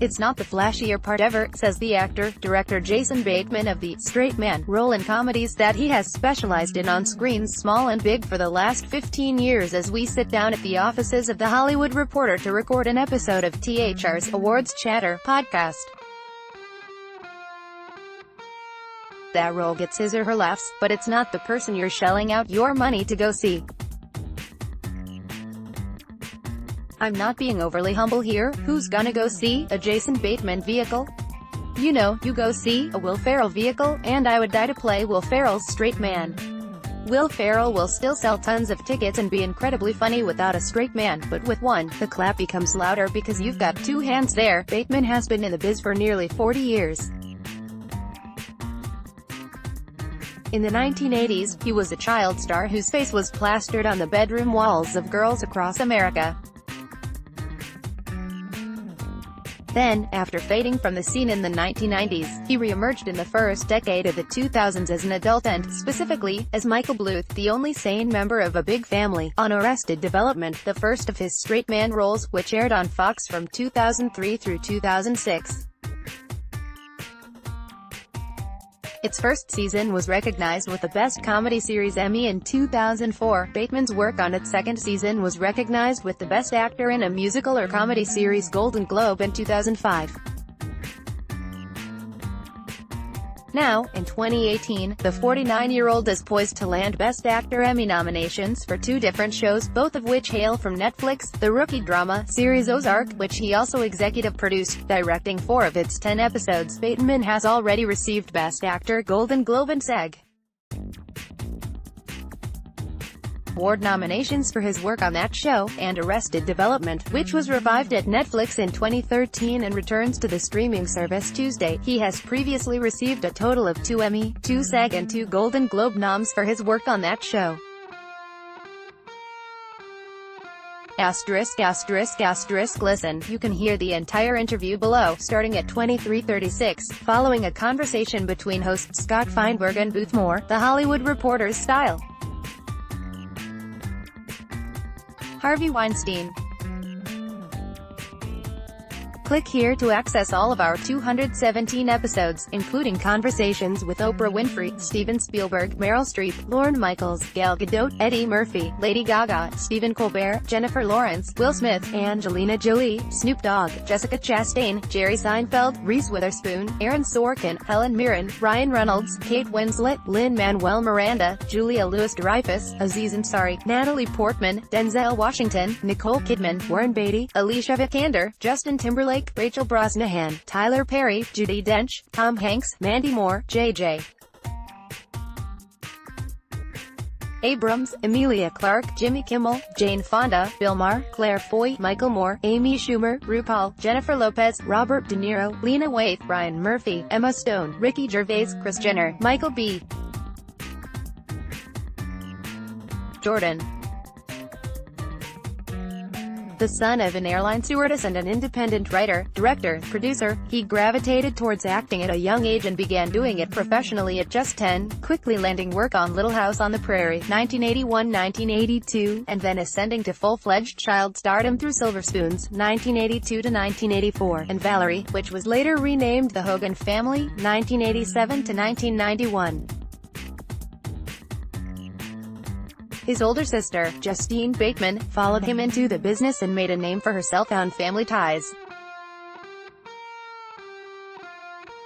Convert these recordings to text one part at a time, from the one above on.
It's not the flashier part ever, says the actor-director Jason Bateman of the straight man role in comedies that he has specialized in on screens small and big for the last 15 years as we sit down at the offices of The Hollywood Reporter to record an episode of THR's Awards Chatter podcast. That role gets his or her laughs, but it's not the person you're shelling out your money to go see. I'm not being overly humble here. Who's gonna go see a Jason Bateman vehicle? You know, you go see a Will Ferrell vehicle, and I would die to play Will Ferrell's straight man. Will Ferrell will still sell tons of tickets and be incredibly funny without a straight man, but with one, the clap becomes louder because you've got two hands there. Bateman has been in the biz for nearly 40 years. In the 1980s, he was a child star whose face was plastered on the bedroom walls of girls across America. Then, after fading from the scene in the 1990s, he re-emerged in the first decade of the 2000s as an adult and, specifically, as Michael Bluth, the only sane member of a big family, on Arrested Development, the first of his straight man roles, which aired on Fox from 2003 through 2006. Its first season was recognized with the Best Comedy Series Emmy in 2004. Bateman's work on its second season was recognized with the Best Actor in a Musical or Comedy Series Golden Globe in 2005. Now, in 2018, the 49-year-old is poised to land Best Actor Emmy nominations for two different shows, both of which hail from Netflix, the rookie drama series Ozark, which he also executive produced, directing 4 of its 10 episodes. Bateman has already received Best Actor, Golden Globe and SAG Award nominations for his work on that show, and Arrested Development, which was revived at Netflix in 2013 and returns to the streaming service Tuesday. He has previously received a total of 2 Emmy, 2 SAG and 2 Golden Globe noms for his work on that show. Listen, you can hear the entire interview below, starting at 23:36, following a conversation between hosts Scott Feinberg and Booth Moore, The Hollywood Reporter's style. Harvey Weinstein. Click here to access all of our 217 episodes, including conversations with Oprah Winfrey, Steven Spielberg, Meryl Streep, Lorne Michaels, Gal Gadot, Eddie Murphy, Lady Gaga, Stephen Colbert, Jennifer Lawrence, Will Smith, Angelina Jolie, Snoop Dogg, Jessica Chastain, Jerry Seinfeld, Reese Witherspoon, Aaron Sorkin, Helen Mirren, Ryan Reynolds, Kate Winslet, Lin-Manuel Miranda, Julia Louis-Dreyfus, Aziz Ansari, Natalie Portman, Denzel Washington, Nicole Kidman, Warren Beatty, Alicia Vikander, Justin Timberlake, Rachel Brosnahan, Tyler Perry, Judi Dench, Tom Hanks, Mandy Moore, J.J. Abrams, Emilia Clarke, Jimmy Kimmel, Jane Fonda, Bill Maher, Claire Foy, Michael Moore, Amy Schumer, RuPaul, Jennifer Lopez, Robert De Niro, Lena Waithe, Ryan Murphy, Emma Stone, Ricky Gervais, Kris Jenner, Michael B. Jordan. The son of an airline stewardess and an independent writer, director, producer, he gravitated towards acting at a young age and began doing it professionally at just 10, quickly landing work on Little House on the Prairie, 1981-1982, and then ascending to full-fledged child stardom through Silver Spoons, 1982-1984, and Valerie, which was later renamed The Hogan Family, 1987-1991. His older sister, Justine Bateman, followed him into the business and made a name for herself on Family Ties.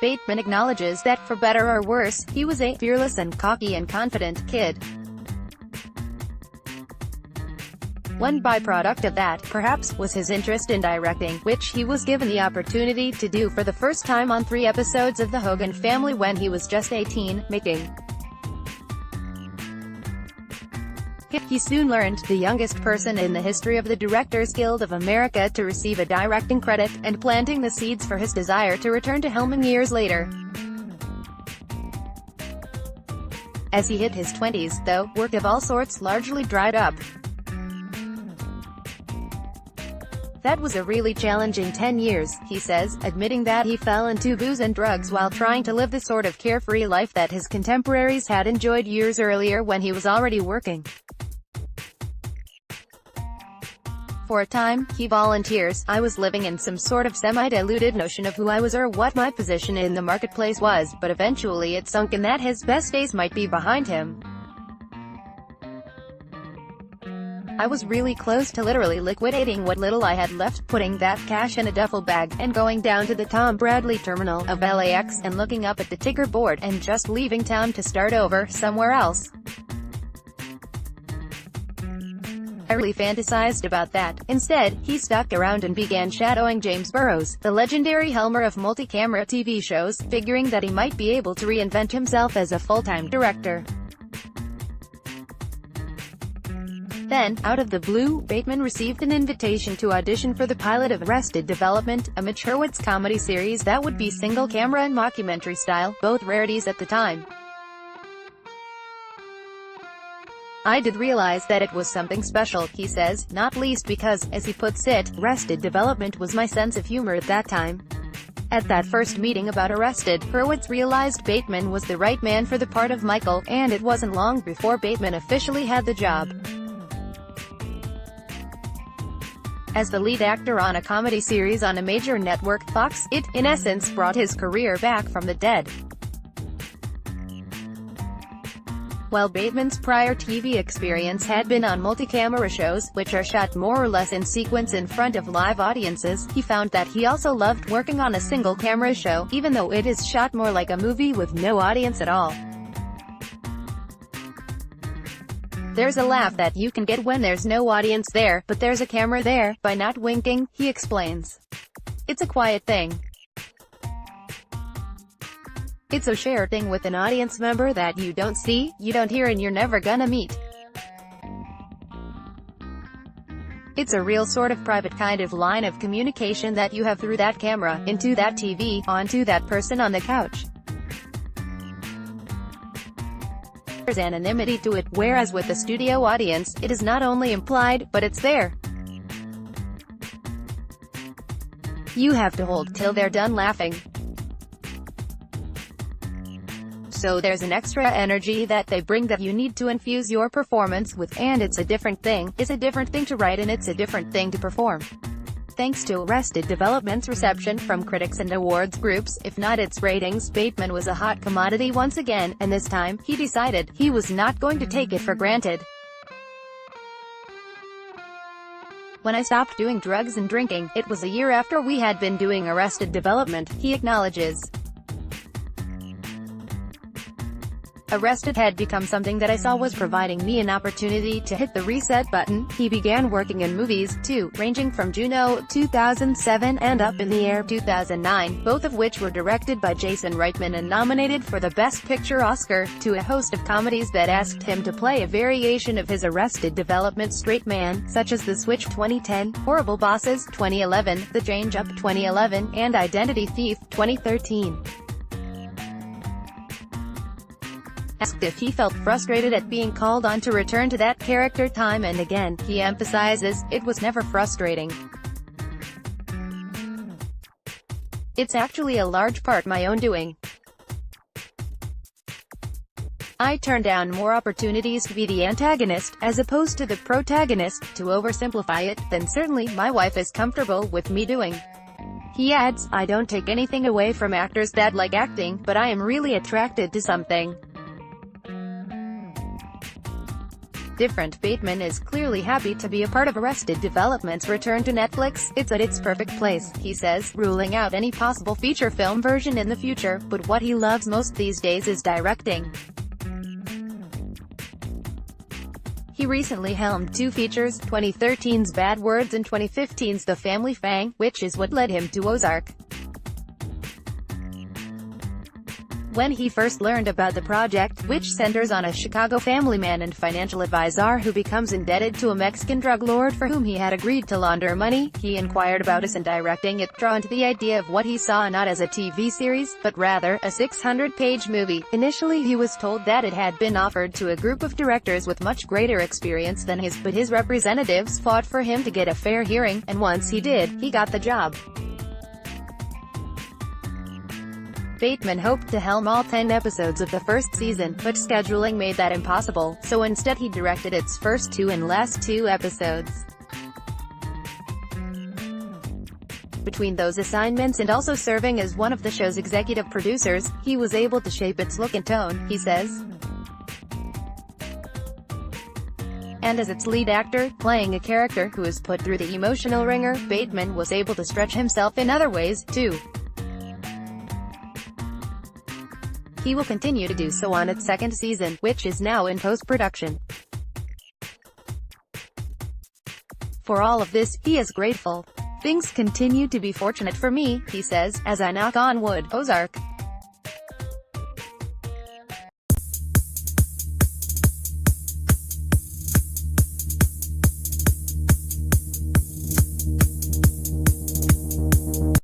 Bateman acknowledges that, for better or worse, he was a fearless and cocky and confident kid. One byproduct of that, perhaps, was his interest in directing, which he was given the opportunity to do for the first time on 3 episodes of The Hogan Family when he was just 18, making he soon learned, the youngest person in the history of the Directors Guild of America to receive a directing credit, and planting the seeds for his desire to return to helming years later. As he hit his 20s, though, work of all sorts largely dried up. That was a really challenging 10 years, he says, admitting that he fell into booze and drugs while trying to live the sort of carefree life that his contemporaries had enjoyed years earlier when he was already working. For a time, he volunteers, I was living in some sort of semi-diluted notion of who I was or what my position in the marketplace was, but eventually it sunk in that his best days might be behind him. I was really close to literally liquidating what little I had left, putting that cash in a duffel bag, and going down to the Tom Bradley terminal of LAX, and looking up at the ticker board, and just leaving town to start over, somewhere else. I really fantasized about that. Instead, he stuck around and began shadowing James Burrows, the legendary helmer of multi-camera TV shows, figuring that he might be able to reinvent himself as a full-time director. Then, out of the blue, Bateman received an invitation to audition for the pilot of Arrested Development, a Meyerowitz comedy series that would be single-camera and mockumentary style, both rarities at the time. I did realize that it was something special, he says, not least because, as he puts it, Arrested Development was my sense of humor at that time. At that first meeting about Arrested, Hurwitz realized Bateman was the right man for the part of Michael, and it wasn't long before Bateman officially had the job. As the lead actor on a comedy series on a major network, Fox, it, in essence, brought his career back from the dead. While Bateman's prior TV experience had been on multi-camera shows, which are shot more or less in sequence in front of live audiences, he found that he also loved working on a single-camera show, even though it is shot more like a movie with no audience at all. There's a laugh that you can get when there's no audience there, but there's a camera there, by not winking, he explains. It's a quiet thing. It's a shared thing with an audience member that you don't see, you don't hear, and you're never gonna meet. It's a real sort of private kind of line of communication that you have through that camera, into that TV, onto that person on the couch. There's anonymity to it, whereas with the studio audience, it is not only implied, but it's there. You have to hold till they're done laughing. So there's an extra energy that they bring that you need to infuse your performance with, and it's a different thing. It's a different thing to write and it's a different thing to perform. Thanks to Arrested Development's reception from critics and awards groups, if not its ratings, Bateman was a hot commodity once again, and this time, he decided, he was not going to take it for granted. When I stopped doing drugs and drinking, it was a year after we had been doing Arrested Development, he acknowledges. Arrested had become something that I saw was providing me an opportunity to hit the reset button. He began working in movies, too, ranging from Juno, 2007, and Up in the Air, 2009, both of which were directed by Jason Reitman and nominated for the Best Picture Oscar, to a host of comedies that asked him to play a variation of his Arrested Development straight man, such as The Switch 2010, Horrible Bosses 2011, The Change Up 2011, and Identity Thief 2013. Asked if he felt frustrated at being called on to return to that character time and again, he emphasizes, it was never frustrating. It's actually a large part my own doing. I turn down more opportunities to be the antagonist, as opposed to the protagonist, to oversimplify it, than certainly my wife is comfortable with me doing. He adds, I don't take anything away from actors that like acting, but I am really attracted to something different. Bateman is clearly happy to be a part of Arrested Development's return to Netflix. It's at its perfect place, he says, ruling out any possible feature film version in the future, but what he loves most these days is directing. He recently helmed two features, 2013's Bad Words and 2015's The Family Fang, which is what led him to Ozark. When he first learned about the project, which centers on a Chicago family man and financial advisor who becomes indebted to a Mexican drug lord for whom he had agreed to launder money, he inquired about us and directing it, drawn to the idea of what he saw not as a TV series, but rather, a 600-page movie. Initially he was told that it had been offered to a group of directors with much greater experience than his, but his representatives fought for him to get a fair hearing, and once he did, he got the job. Bateman hoped to helm all 10 episodes of the first season, but scheduling made that impossible, so instead he directed its first 2 and last 2 episodes. Between those assignments and also serving as one of the show's executive producers, he was able to shape its look and tone, he says. And as its lead actor, playing a character who is put through the emotional ringer, Bateman was able to stretch himself in other ways, too. He will continue to do so on its second season, which is now in post-production. For all of this, he is grateful. Things continue to be fortunate for me, he says, as I knock on wood. Ozark.